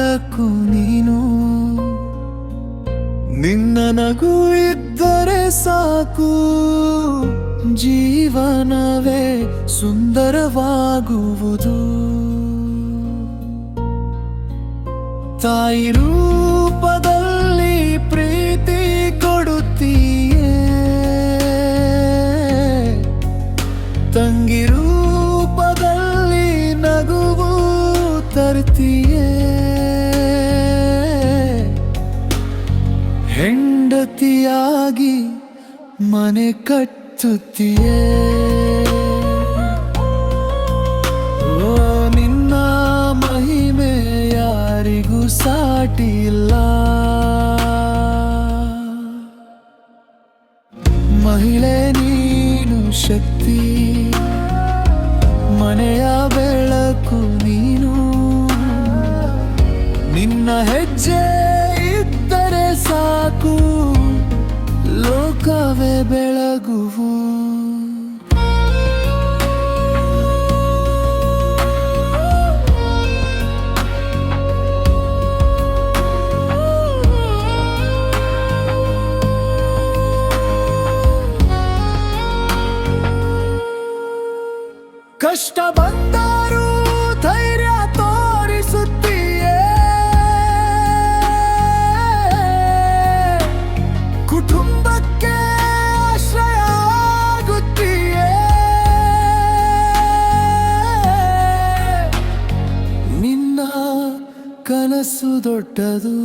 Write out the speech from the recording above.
ಬೆಳಕು ನೀನು. ನಿನ್ನ ನಗು ಇದ್ದರೆ ಸಾಕು, ಜೀವನವೇ ಸುಂದರವಾಗುವುದು. ತಾಯಿ ರೂಪದಲ್ಲಿ ಪ್ರೀತಿ ಕೊಡುತ್ತೀಯೇ, ತಂಗಿ ರೂಪದಲ್ಲಿ ನಗುವು ತರುತ್ತೀಯೇ, ಹೆಂಡತಿಯಾಗಿ ಮನೆ ಕಟ್ಟುತ್ತೀಯೇ. ಓ ನಿನ್ನ ಮಹಿಮೆ ಯಾರಿಗೂ ಸಾಟಿ ಇಲ್ಲ. ಮಹಿಳೆ ನೀನು ಶಕ್ತಿ, ಮನೆಯ ಬೆಳಕು ನೀನು. ನಿನ್ನ ಹೆಜ್ಜೆ ಇದ್ದರೆ ಸಾಕು, ಲೋಕವೇ ಬೆಳಗುವು. ಕಷ್ಟ ಬಂದರೂ ಧೈರ್ಯ ತೋರಿಸುತ್ತೀಯೇ, ಕುಟುಂಬಕ್ಕೆ ಆಶ್ರಯ ಆಗುತ್ತೀಯೇ. ನಿನ್ನ ಕನಸು ದೊಡ್ಡದು,